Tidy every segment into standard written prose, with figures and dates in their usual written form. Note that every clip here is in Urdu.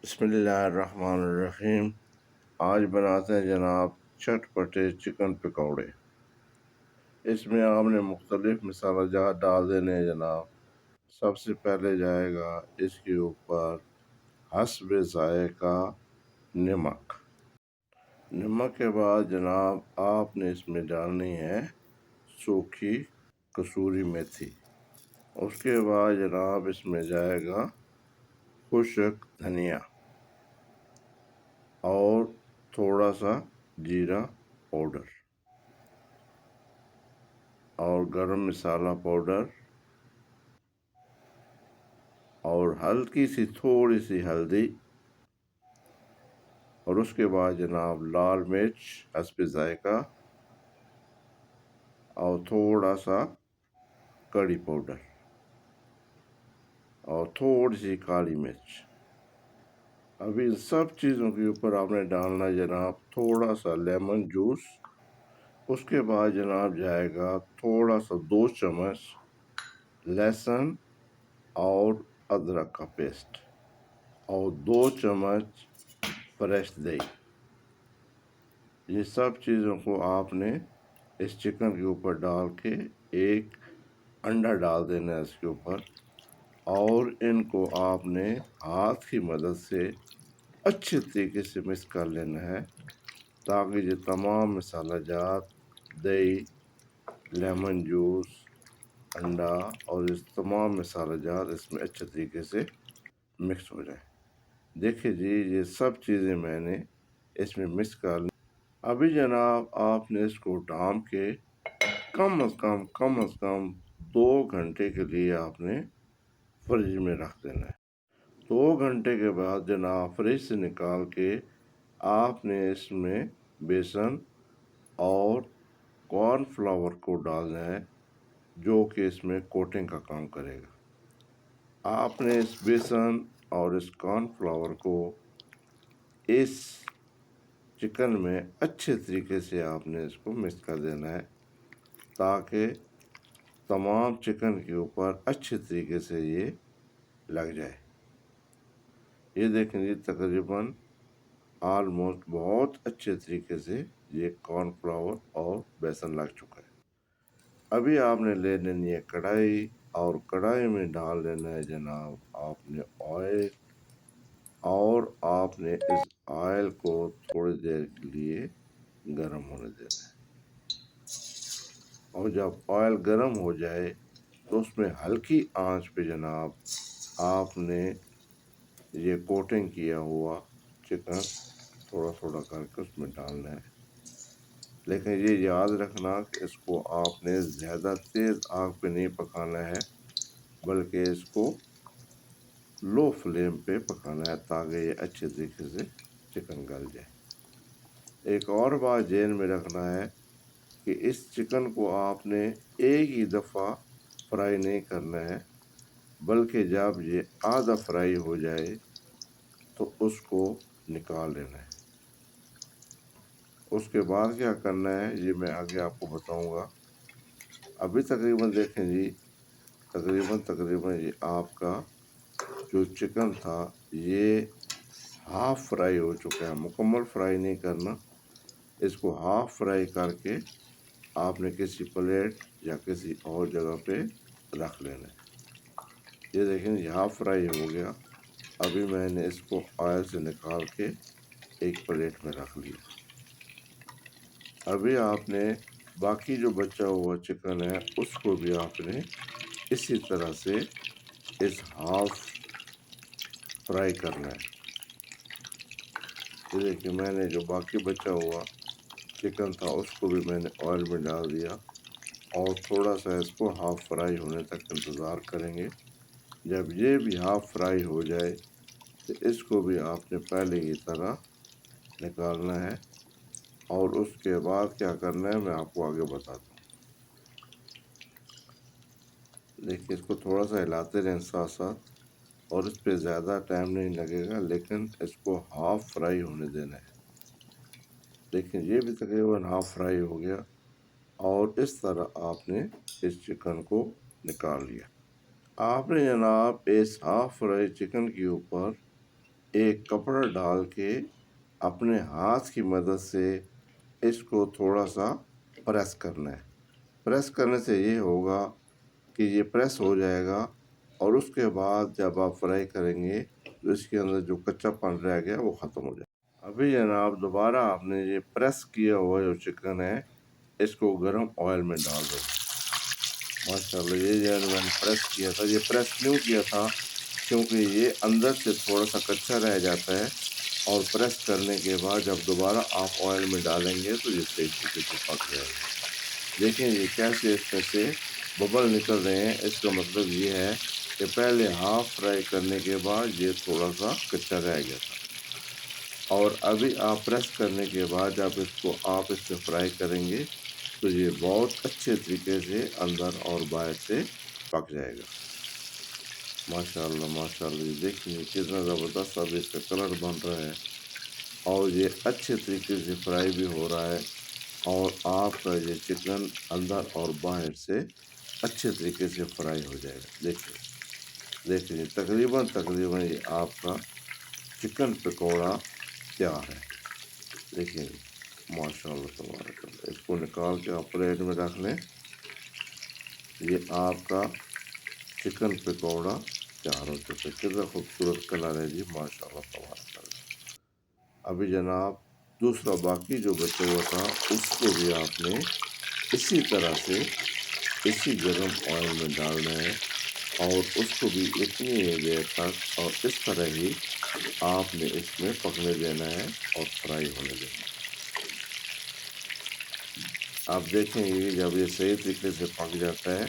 بسم اللہ الرحمن الرحیم۔ آج بناتے ہیں جناب چٹپٹے چکن پکوڑے۔ اس میں آپ نے مختلف مسالہ جات ڈال دینے ہیں جناب۔ سب سے پہلے جائے گا اس کے اوپر حسب ذائقہ نمک۔ نمک کے بعد جناب آپ نے اس میں ڈالنی ہے سوکھی کسوری میتھی۔ اس کے بعد جناب اس میں جائے گا خشک دھنیا اور تھوڑا سا جیرا پاؤڈر اور گرم مسالہ پاؤڈر اور ہلکی سی تھوڑی سی ہلدی، اور اس کے بعد جناب لال مرچ حسب ذائقہ اور تھوڑا سا کڑی پاؤڈر اور تھوڑی سی کالی مرچ۔ اب ان سب چیزوں کے اوپر آپ نے ڈالنا ہے جناب تھوڑا سا لیمن جوس۔ اس کے بعد جناب جائے گا تھوڑا سا 2 چمچ لہسن اور ادرک کا پیسٹ اور 2 چمچ فریش دہی۔ یہ سب چیزوں کو آپ نے اس چکن کے اوپر ڈال کے ایک انڈا ڈال دینا ہے اس کے اوپر، اور ان کو آپ نے ہاتھ کی مدد سے اچھے طریقے سے مکس کر لینا ہے تاکہ یہ تمام مسالہ جات، دہی، لیمن جوس، انڈا اور اس تمام مسالہ جات اس میں اچھے طریقے سے مکس ہو جائیں۔ دیکھیں جی یہ سب چیزیں میں نے اس میں مکس کر لی۔ ابھی جناب آپ نے اس کو ڈھانپ کے کم از کم 2 گھنٹے کے لیے آپ نے فریج میں رکھ دینا ہے۔ 2 گھنٹے کے بعد جناب فریج سے نکال کے آپ نے اس میں بیسن اور کارن فلاور کو ڈالنا ہے جو کہ اس میں کوٹنگ کا کام کرے گا۔ آپ نے اس بیسن اور اس کارن فلاور کو اس چکن میں اچھے طریقے سے آپ نے اس کو مکس کر دینا ہے تاکہ تمام چکن کے اوپر اچھے طریقے سے یہ لگ جائے۔ یہ دیکھیں جی تقریباً آلموسٹ بہت اچھے طریقے سے یہ کارن فلاور اور بیسن لگ چکا ہے۔ ابھی آپ نے لے لینی ہے کڑھائی، اور کڑھائی میں ڈال لینا ہے جناب آپ نے آئل، اور آپ نے اس آئل کو تھوڑی دیر کے لیے گرم ہونے دینا ہے، اور جب آئل گرم ہو جائے تو اس میں ہلکی آنچ پہ جناب آپ نے یہ کوٹنگ کیا ہوا چکن تھوڑا تھوڑا کر کے اس میں ڈالنا ہے۔ لیکن یہ یاد رکھنا کہ اس کو آپ نے زیادہ تیز آگ پہ نہیں پکانا ہے بلکہ اس کو لو فلیم پہ پکانا ہے تاکہ یہ اچھے طریقے سے چکن گل جائے۔ ایک اور بات ذہن میں رکھنا ہے کہ اس چکن کو آپ نے ایک ہی دفعہ فرائی نہیں کرنا ہے بلکہ جب یہ آدھا فرائی ہو جائے تو اس کو نکال لینا ہے۔ اس کے بعد کیا کرنا ہے یہ میں آگے آپ کو بتاؤں گا۔ ابھی تقریباً دیکھیں جی تقریباً یہ آپ کا جو چکن تھا یہ ہاف فرائی ہو چکا ہے، مکمل فرائی نہیں کرنا، اس کو ہاف فرائی کر کے آپ نے کسی پلیٹ یا کسی اور جگہ پہ رکھ لینا ہے۔ یہ دیکھیں یہ ہاف فرائی ہو گیا۔ ابھی میں نے اس کو آئل سے نکال کے ایک پلیٹ میں رکھ لیا۔ ابھی آپ نے باقی جو بچا ہوا چکن ہے اس کو بھی آپ نے اسی طرح سے اس ہاف فرائی کرنا ہے۔ یہ دیکھیں میں نے جو باقی بچا ہوا چکن تھا اس کو بھی میں نے آئل میں ڈال دیا، اور تھوڑا سا اس کو ہاف فرائی ہونے تک انتظار کریں گے۔ جب یہ بھی ہاف فرائی ہو جائے تو اس کو بھی آپ نے پہلے کی طرح نکالنا ہے، اور اس کے بعد کیا کرنا ہے میں آپ کو آگے بتاتا ہوں۔ دیکھیے اس کو تھوڑا سا ہلاتے رہیں ساتھ ساتھ، اور اس پہ زیادہ ٹائم نہیں لگے گا لیکن اس کو ہاف فرائی ہونے دینا ہے۔ دیکھیں یہ بھی تقریباً ہاف فرائی ہو گیا، اور اس طرح آپ نے اس چکن کو نکال لیا۔ آپ نے جناب اس ہاف فرائی چکن کے اوپر ایک کپڑا ڈال کے اپنے ہاتھ کی مدد سے اس کو تھوڑا سا پریس کرنا ہے۔ پریس کرنے سے یہ ہوگا کہ یہ پریس ہو جائے گا، اور اس کے بعد جب آپ فرائی کریں گے تو اس کے اندر جو کچا پن رہ گیا وہ ختم ہو جائے گا۔ ابھی جناب دوبارہ آپ نے یہ پریس کیا ہوا جو چکن ہے اس کو گرم آئل میں ڈال دیں۔ ماشاءاللہ یہ جو میں نے پریس کیا تھا، یہ پریس کیوں کیا تھا کیونکہ یہ اندر سے تھوڑا سا کچا رہ جاتا ہے، اور پریس کرنے کے بعد جب دوبارہ آپ آئل میں ڈالیں گے تو یہ صحیح طریقے سے پک جائے گا۔ دیکھیں یہ کیسے اس میں سے ببل نکل رہے ہیں، اس کا مطلب یہ ہے کہ پہلے ہاف فرائی کرنے کے بعد یہ تھوڑا سا کچا رہ گیا تھا، اور ابھی آپ پریس کرنے کے بعد جب اس کو آپ اس میں فرائی کریں گے تو یہ بہت اچھے طریقے سے اندر اور باہر سے پک جائے گا۔ ماشاءاللہ ماشاءاللہ، یہ دیکھیں کتنا زبردست اب اس کا کلر بن رہا ہے، اور یہ اچھے طریقے سے فرائی بھی ہو رہا ہے، اور آپ کا یہ چکن اندر اور باہر سے اچھے طریقے سے فرائی ہو جائے گا۔ دیکھیں تقریباً یہ آپ کا چکن پکوڑا تیار ہے۔ دیکھیں ماشاءاللہ تبارک اللہ، اس کو نکال کے آپ پلیٹ میں رکھ لیں۔ یہ آپ کا چکن پکوڑا تیار ہو چکا ہے۔ کتنا خوبصورت کلر ہے جی، ماشاءاللہ تبارک اللہ۔ ابھی جناب دوسرا باقی جو بچا ہوا تھا اس کو بھی آپ نے اسی طرح سے اسی گرم آئل میں ڈالنا ہے، اور اس کو بھی اتنی دیر تک اور اس طرح ہی آپ نے اس میں پکنے دینا ہے اور فرائی ہونے دینا ہے۔ آپ دیکھیں گے جب یہ صحیح طریقے سے پک جاتا ہے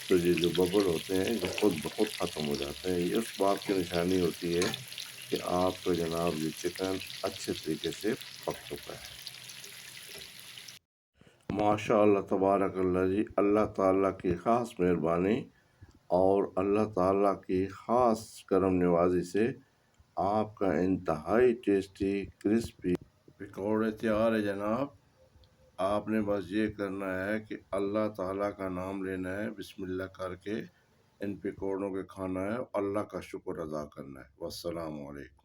تو یہ جو ببل ہوتے ہیں یہ خود بخود ختم ہو جاتے ہیں۔ یہ اس بات کی نشانی ہوتی ہے کہ آپ کا جناب یہ چکن اچھے طریقے سے پک چکا ہے۔ ماشاء اللہ تبارک اللہ جی، اللہ تعالیٰ کی خاص مہربانی اور اللہ تعالیٰ کی خاص کرم نوازی سے آپ کا انتہائی ٹیسٹی کرسپی پکوڑے تیار ہے جناب۔ آپ نے بس یہ کرنا ہے کہ اللہ تعالیٰ کا نام لینا ہے، بسم اللہ کر کے ان پکوڑوں کے کھانا ہے، اللہ کا شکر ادا کرنا ہے۔ والسلام علیکم۔